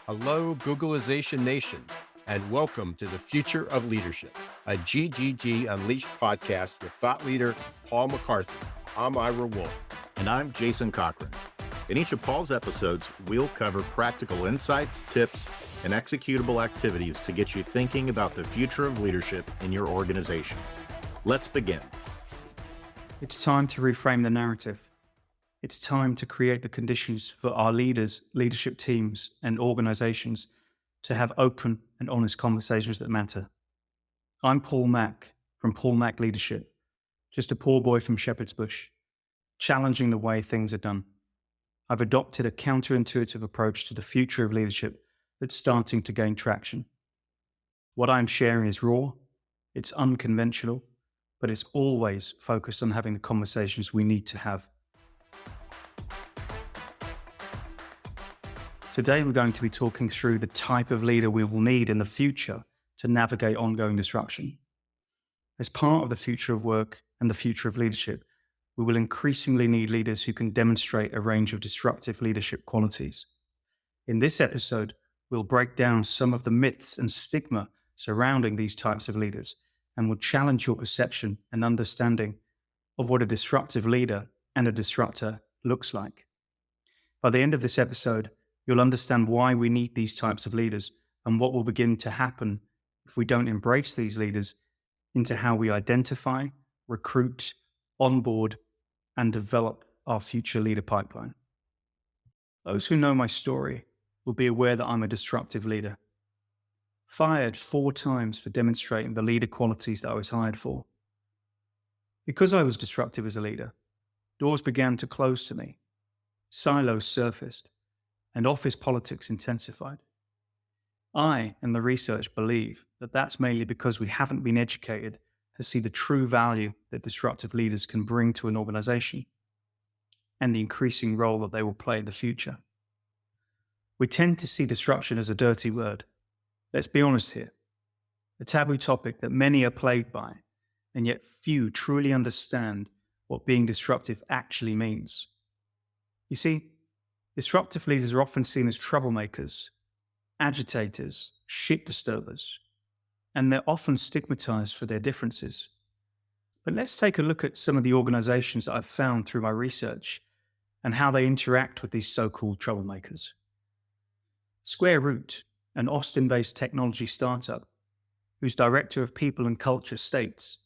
Hello, Googleization Nation, and welcome to the Future of Leadership, a GGG Unleashed podcast with thought leader Paul McCarthy. I'm Ira Wolf. And I'm Jason Cochran. In each of Paul's episodes, we'll cover practical insights, tips, and executable activities to get you thinking about the future of leadership in your organization. Let's begin. It's time to reframe the narrative. It's time to create the conditions for our leaders, leadership teams, and organizations to have open and honest conversations that matter. I'm Paul Mack from Paul Mack Leadership, just a poor boy from Shepherd's Bush, challenging the way things are done. I've adopted a counterintuitive approach to the future of leadership that's starting to gain traction. What I'm sharing is raw, it's unconventional, but it's always focused on having the conversations we need to have. Today, we're going to be talking through the type of leader we will need in the future to navigate ongoing disruption. As part of the future of work and the future of leadership, we will increasingly need leaders who can demonstrate a range of disruptive leadership qualities. In this episode, we'll break down some of the myths and stigma surrounding these types of leaders, and will challenge your perception and understanding of what a disruptive leader and a disruptor looks like. By the end of this episode, you'll understand why we need these types of leaders and what will begin to happen if we don't embrace these leaders into how we identify, recruit, onboard, and develop our future leader pipeline. Those who know my story will be aware that I'm a disruptive leader. Fired 4 times for demonstrating the leader qualities that I was hired for. Because I was disruptive as a leader, doors began to close to me, silos surfaced, and office politics intensified. I and the research believe that that's mainly because we haven't been educated to see the true value that disruptive leaders can bring to an organization and the increasing role that they will play in the future. We tend to see disruption as a dirty word. Let's be honest here. A taboo topic that many are plagued by, and yet few truly understand what being disruptive actually means. You see, disruptive leaders are often seen as troublemakers, agitators, shit disturbers, and they're often stigmatized for their differences. But let's take a look at some of the organizations that I've found through my research and how they interact with these so-called troublemakers. Square Root, an Austin-based technology startup, whose director of people and culture states,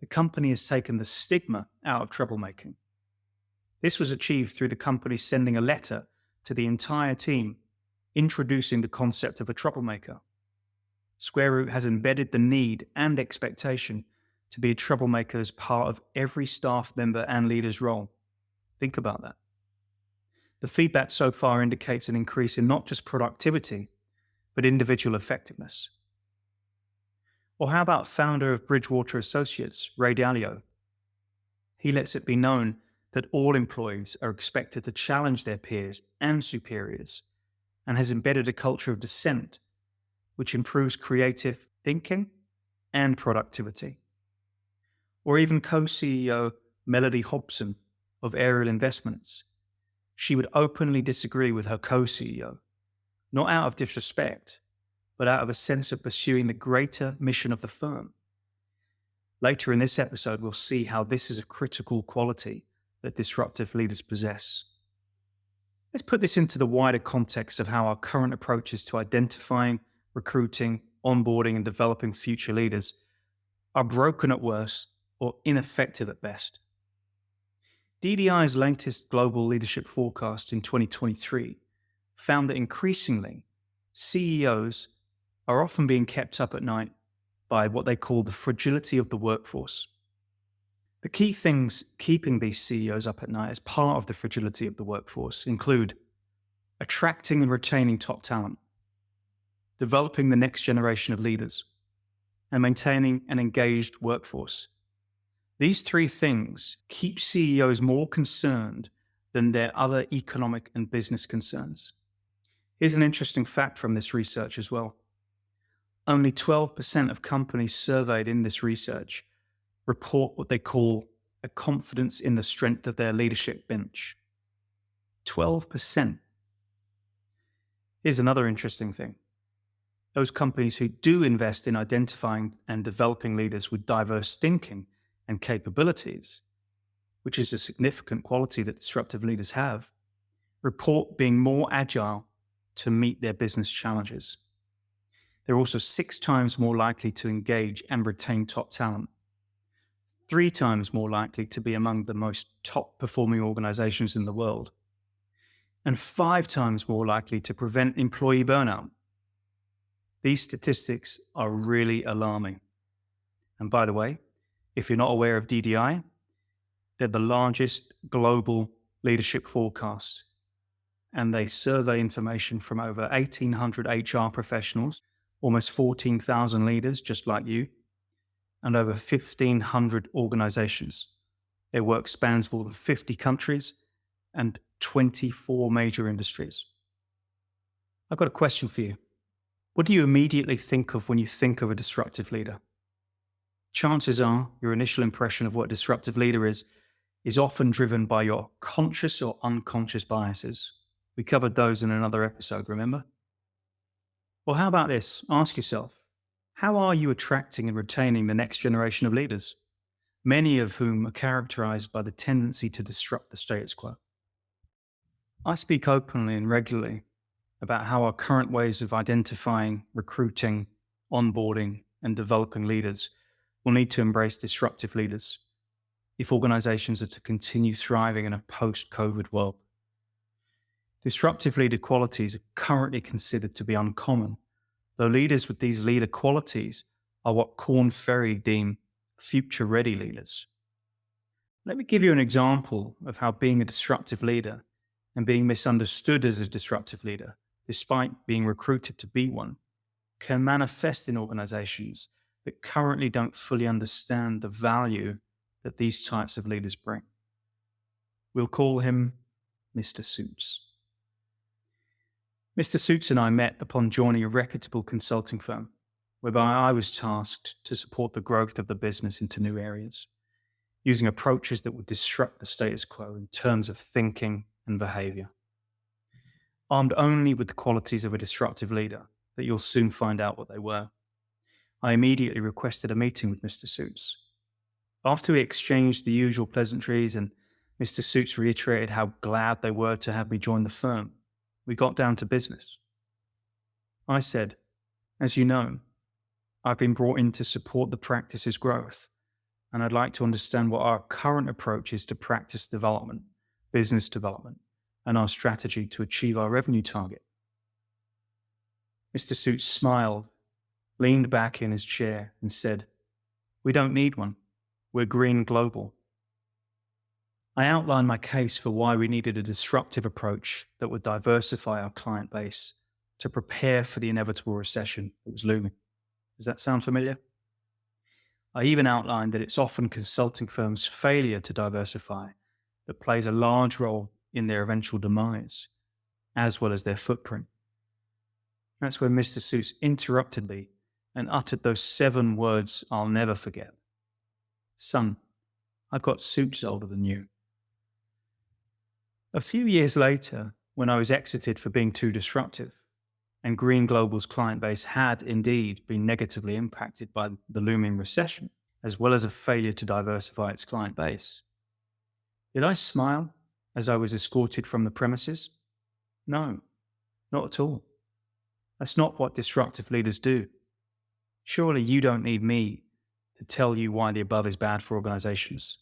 the company has taken the stigma out of troublemaking. This was achieved through the company sending a letter to the entire team introducing the concept of a troublemaker. Square Root has embedded the need and expectation to be a troublemaker as part of every staff member and leader's role. Think about that. The feedback so far indicates an increase in not just productivity, but individual effectiveness. Or how about founder of Bridgewater Associates, Ray Dalio? He lets it be known that all employees are expected to challenge their peers and superiors, and has embedded a culture of dissent, which improves creative thinking and productivity. Or even co-CEO Melody Hobson of Ariel Investments. She would openly disagree with her co-CEO, not out of disrespect, but out of a sense of pursuing the greater mission of the firm. Later in this episode, we'll see how this is a critical quality that disruptive leaders possess. Let's put this into the wider context of how our current approaches to identifying, recruiting, onboarding, and developing future leaders are broken at worst or ineffective at best. DDI's latest global leadership forecast in 2023 found that increasingly, CEOs are often being kept up at night by what they call the fragility of the workforce. The key things keeping these CEOs up at night as part of the fragility of the workforce include attracting and retaining top talent, developing the next generation of leaders, and maintaining an engaged workforce. These 3 things keep CEOs more concerned than their other economic and business concerns. Here's an interesting fact from this research as well. Only 12% of companies surveyed in this research report what they call a confidence in the strength of their leadership bench. 12%. Here's another interesting thing. Those companies who do invest in identifying and developing leaders with diverse thinking and capabilities, which is a significant quality that disruptive leaders have, report being more agile to meet their business challenges. They're also 6 times more likely to engage and retain top talent, 3 times more likely to be among the most top performing organizations in the world, and 5 times more likely to prevent employee burnout. These statistics are really alarming. And by the way, if you're not aware of DDI, they're the largest global leadership forecast, and they survey information from over 1,800 HR professionals, almost 14,000 leaders just like you, and over 1,500 organizations. Their work spans more than 50 countries and 24 major industries. I've got a question for you. What do you immediately think of when you think of a disruptive leader? Chances are your initial impression of what a disruptive leader is often driven by your conscious or unconscious biases. We covered those in another episode, remember? Well, how about this? Ask yourself, how are you attracting and retaining the next generation of leaders, many of whom are characterized by the tendency to disrupt the status quo? I speak openly and regularly about how our current ways of identifying, recruiting, onboarding, and developing leaders will need to embrace disruptive leaders if organizations are to continue thriving in a post-COVID world. Disruptive leader qualities are currently considered to be uncommon, though leaders with these leader qualities are what Korn Ferry deem future-ready leaders. Let me give you an example of how being a disruptive leader and being misunderstood as a disruptive leader, despite being recruited to be one, can manifest in organizations that currently don't fully understand the value that these types of leaders bring. We'll call him Mr. Suits. Mr. Suits and I met upon joining a reputable consulting firm, whereby I was tasked to support the growth of the business into new areas, using approaches that would disrupt the status quo in terms of thinking and behavior. Armed only with the qualities of a disruptive leader, that you'll soon find out what they were, I immediately requested a meeting with Mr. Suits. After we exchanged the usual pleasantries and Mr. Suits reiterated how glad they were to have me join the firm, we got down to business. I said, as you know, I've been brought in to support the practice's growth, and I'd like to understand what our current approach is to practice development, business development, and our strategy to achieve our revenue target. Mr. Suits smiled, leaned back in his chair, and said, "We don't need one. We're green global." I outlined my case for why we needed a disruptive approach that would diversify our client base to prepare for the inevitable recession that was looming. Does that sound familiar? I even outlined that it's often consulting firms' failure to diversify that plays a large role in their eventual demise, as well as their footprint. That's where Mr. Suits interrupted me and uttered those 7 words I'll never forget. "Son, I've got suits older than you." A few years later, when I was exited for being too disruptive, and Green Global's client base had indeed been negatively impacted by the looming recession, as well as a failure to diversify its client base, did I smile as I was escorted from the premises? No, not at all. That's not what disruptive leaders do. Surely you don't need me to tell you why the above is bad for organizations,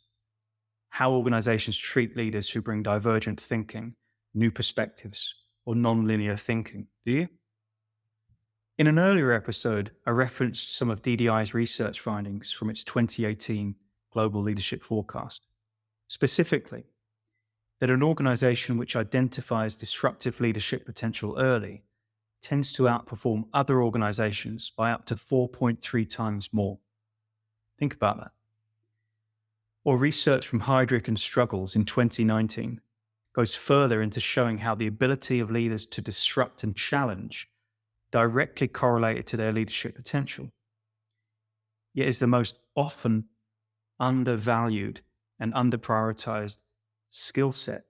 how organizations treat leaders who bring divergent thinking, new perspectives, or non-linear thinking, do you? In an earlier episode, I referenced some of DDI's research findings from its 2018 Global Leadership Forecast. Specifically, that an organization which identifies disruptive leadership potential early tends to outperform other organizations by up to 4.3 times more. Think about that. Or research from Heidrick and Struggles in 2019 goes further into showing how the ability of leaders to disrupt and challenge directly correlated to their leadership potential, yet is the most often undervalued and underprioritized skill set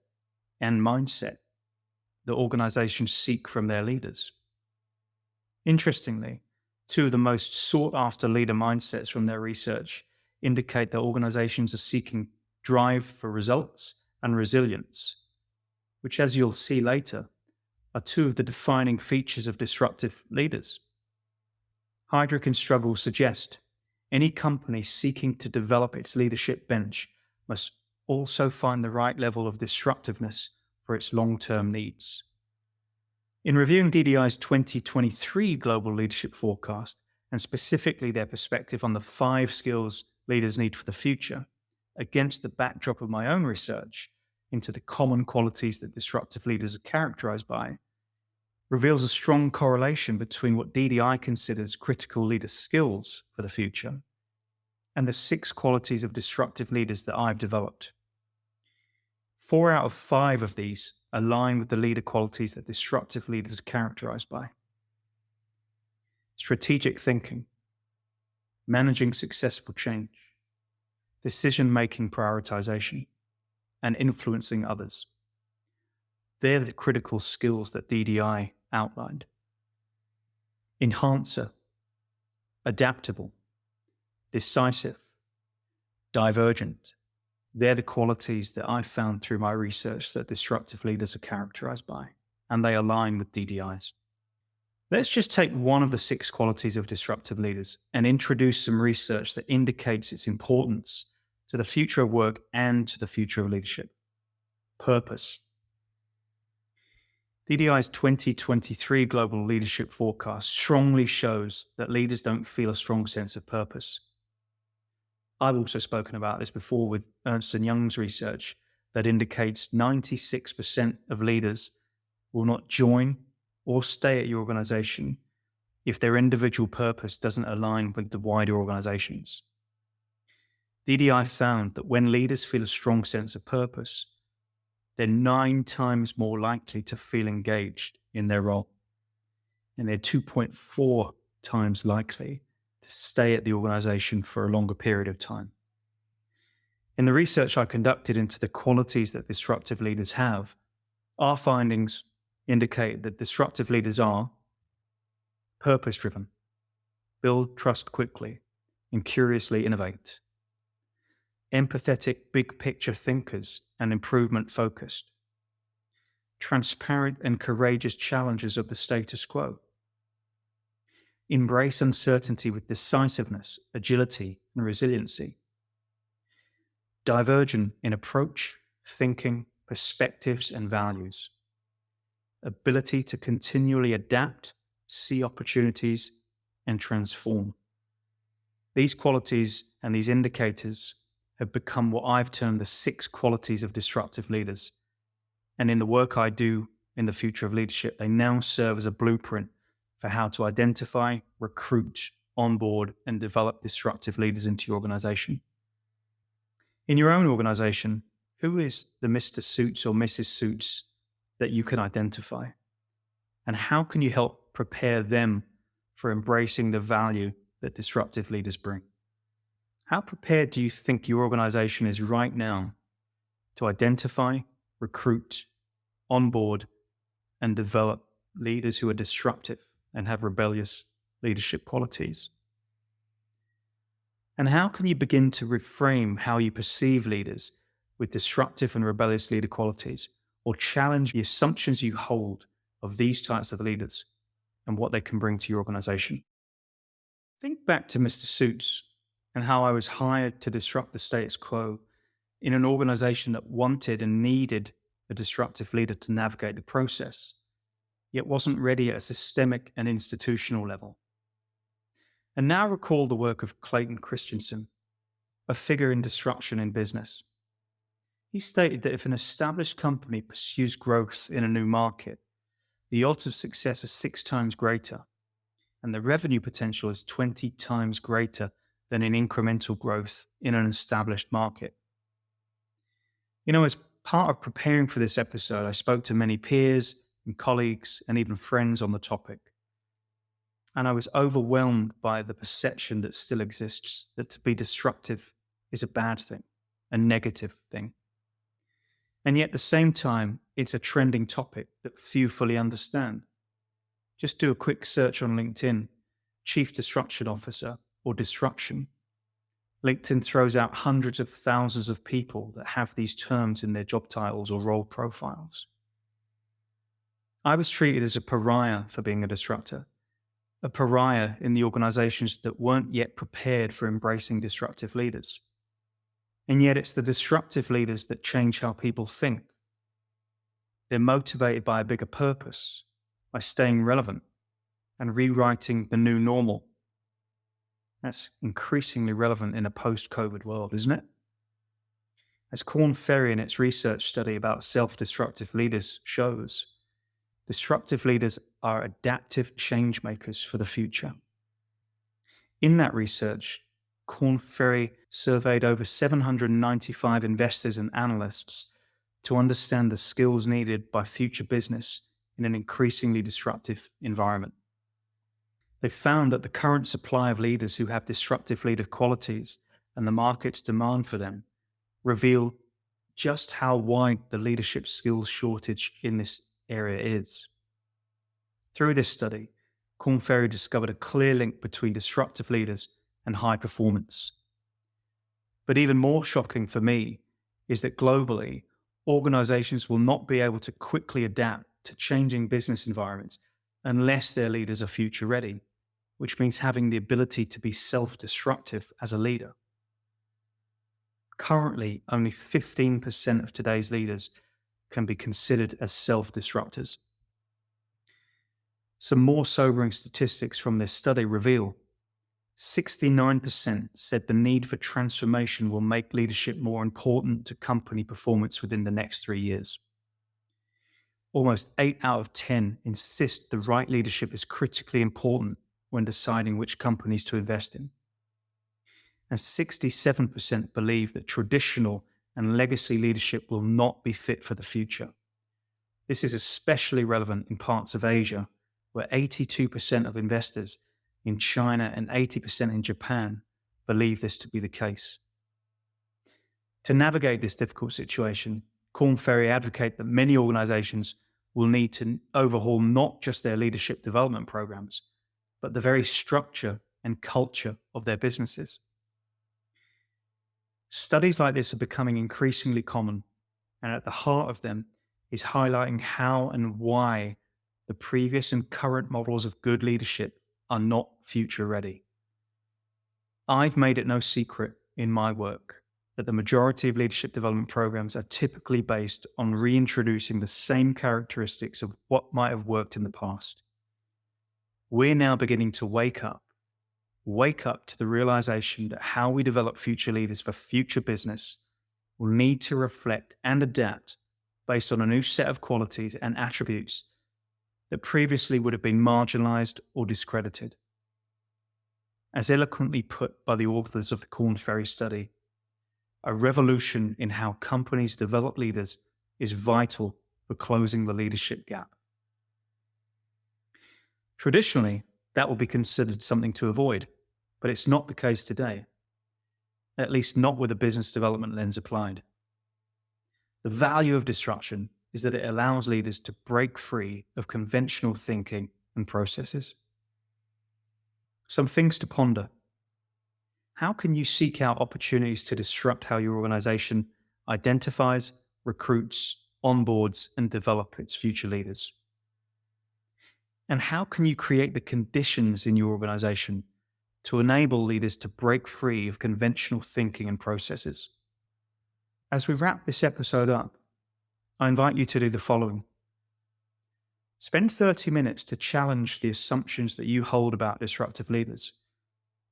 and mindset that organizations seek from their leaders. Interestingly, two of the most sought-after leader mindsets from their research indicate that organizations are seeking drive for results and resilience, which, as you'll see later, are two of the defining features of disruptive leaders. Heidrick and Struggle suggest any company seeking to develop its leadership bench must also find the right level of disruptiveness for its long-term needs. In reviewing DDI's 2023 Global Leadership Forecast, and specifically their perspective on the 5 skills leaders need for the future, against the backdrop of my own research into the common qualities that disruptive leaders are characterized by, reveals a strong correlation between what DDI considers critical leader skills for the future and the 6 qualities of disruptive leaders that I've developed. 4 out of 5 of these align with the leader qualities that disruptive leaders are characterized by: strategic thinking, managing successful change, decision-making prioritization, and influencing others. They're the critical skills that DDI outlined. Enhancer, adaptable, decisive, divergent. They're the qualities that I've found through my research that disruptive leaders are characterized by, and they align with DDI's. Let's just take one of the 6 qualities of disruptive leaders and introduce some research that indicates its importance to the future of work and to the future of leadership. Purpose. DDI's 2023 Global Leadership Forecast strongly shows that leaders don't feel a strong sense of purpose. I've also spoken about this before with Ernst & Young's research that indicates 96% of leaders will not join or stay at your organization if their individual purpose doesn't align with the wider organization's. DDI found that when leaders feel a strong sense of purpose, they're 9 times more likely to feel engaged in their role, and they're 2.4 times likely to stay at the organization for a longer period of time. In the research I conducted into the qualities that disruptive leaders have, our findings indicate that disruptive leaders are purpose-driven, build trust quickly, and curiously innovate, empathetic big-picture thinkers and improvement-focused, transparent and courageous challengers of the status quo, embrace uncertainty with decisiveness, agility, and resiliency, divergent in approach, thinking, perspectives, and values, ability to continually adapt, see opportunities, and transform. These qualities and these indicators have become what I've termed the 6 qualities of disruptive leaders. And in the work I do in the future of leadership, they now serve as a blueprint for how to identify, recruit, onboard, and develop disruptive leaders into your organization. In your own organization, who is the Mr. Suits or Mrs. Suits that you can identify? And how can you help prepare them for embracing the value that disruptive leaders bring? How prepared do you think your organization is right now to identify, recruit, onboard, and develop leaders who are disruptive and have rebellious leadership qualities? And how can you begin to reframe how you perceive leaders with disruptive and rebellious leader qualities, or challenge the assumptions you hold of these types of leaders and what they can bring to your organization? Think back to Mr. Suits and how I was hired to disrupt the status quo in an organization that wanted and needed a disruptive leader to navigate the process, yet wasn't ready at a systemic and institutional level. And now recall the work of Clayton Christensen, a figure in disruption in business. He stated that if an established company pursues growth in a new market, the odds of success are 6 times greater, and the revenue potential is 20 times greater than in incremental growth in an established market. As part of preparing for this episode, I spoke to many peers and colleagues and even friends on the topic. And I was overwhelmed by the perception that still exists that to be disruptive is a bad thing, a negative thing. And yet at the same time, it's a trending topic that few fully understand. Just do a quick search on LinkedIn, Chief Disruption Officer or disruption. LinkedIn throws out hundreds of thousands of people that have these terms in their job titles or role profiles. I was treated as a pariah for being a disruptor, a pariah in the organizations that weren't yet prepared for embracing disruptive leaders. And yet it's the disruptive leaders that change how people think. They're motivated by a bigger purpose, by staying relevant and rewriting the new normal. That's increasingly relevant in a post-COVID world, isn't it? As Korn Ferry in its research study about self-disruptive leaders shows, disruptive leaders are adaptive change makers for the future. In that research, Korn Ferry surveyed over 795 investors and analysts to understand the skills needed by future business in an increasingly disruptive environment. They found that the current supply of leaders who have disruptive leader qualities and the market's demand for them reveal just how wide the leadership skills shortage in this area is. Through this study, Korn Ferry discovered a clear link between disruptive leaders and high performance. But even more shocking for me is that globally, organizations will not be able to quickly adapt to changing business environments unless their leaders are future ready, which means having the ability to be self-disruptive as a leader. Currently, only 15% of today's leaders can be considered as self-disruptors. Some more sobering statistics from this study reveal 69% said the need for transformation will make leadership more important to company performance within the next 3 years. Almost 8 out of 10 insist the right leadership is critically important when deciding which companies to invest in. And 67% believe that traditional and legacy leadership will not be fit for the future. This is especially relevant in parts of Asia, where 82% of investors in China and 80% in Japan believe this to be the case. To navigate this difficult situation, Korn Ferry advocate that many organizations will need to overhaul not just their leadership development programs, but the very structure and culture of their businesses. Studies like this are becoming increasingly common, and at the heart of them is highlighting how and why the previous and current models of good leadership are not future ready. I've made it no secret in my work that the majority of leadership development programs are typically based on reintroducing the same characteristics of what might have worked in the past. We're now beginning to wake up to the realization that how we develop future leaders for future business will need to reflect and adapt based on a new set of qualities and attributes that previously would have been marginalized or discredited. As eloquently put by the authors of the Korn Ferry study, a revolution in how companies develop leaders is vital for closing the leadership gap. Traditionally, that will be considered something to avoid, but it's not the case today, at least not with a business development lens applied. The value of disruption is that it allows leaders to break free of conventional thinking and processes. Some things to ponder. How can you seek out opportunities to disrupt how your organization identifies, recruits, onboards, and develops its future leaders? And how can you create the conditions in your organization to enable leaders to break free of conventional thinking and processes? As we wrap this episode up, I invite you to do the following. Spend 30 minutes to challenge the assumptions that you hold about disruptive leaders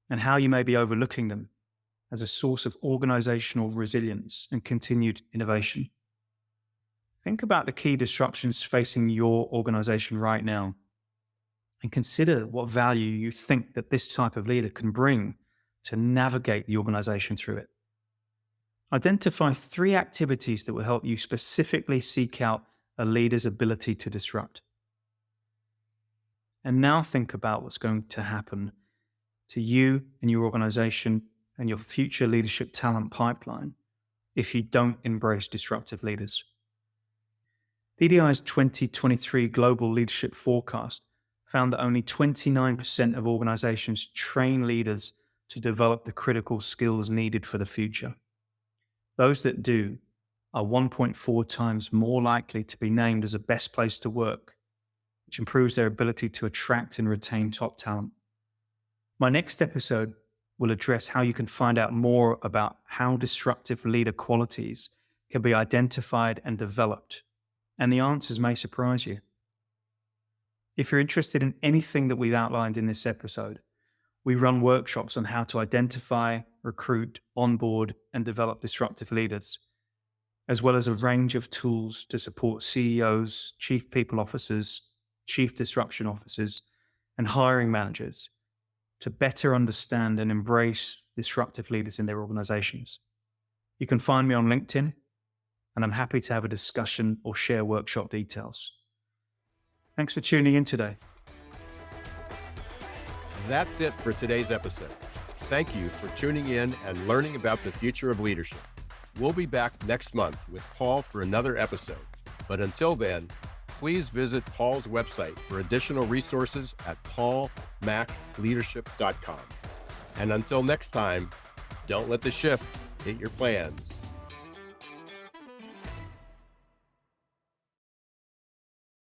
and how you may be overlooking them as a source of organizational resilience and continued innovation. Think about the key disruptions facing your organization right now and consider what value you think that this type of leader can bring to navigate the organization through it. Identify 3 activities that will help you specifically seek out a leader's ability to disrupt. And now think about what's going to happen to you and your organization and your future leadership talent pipeline if you don't embrace disruptive leaders. DDI's 2023 Global Leadership Forecast found that only 29% of organizations train leaders to develop the critical skills needed for the future. Those that do are 1.4 times more likely to be named as a best place to work, which improves their ability to attract and retain top talent. My next episode will address how you can find out more about how disruptive leader qualities can be identified and developed, and the answers may surprise you. If you're interested in anything that we've outlined in this episode, we run workshops on how to identify, recruit, onboard, and develop disruptive leaders, as well as a range of tools to support CEOs, chief people officers, chief disruption officers, and hiring managers to better understand and embrace disruptive leaders in their organizations. You can find me on LinkedIn, and I'm happy to have a discussion or share workshop details. Thanks for tuning in today. That's it for today's episode. Thank you for tuning in and learning about the future of leadership. We'll be back next month with Paul for another episode. But until then, please visit Paul's website for additional resources at paulmacleadership.com. And until next time, don't let the shift hit your plans.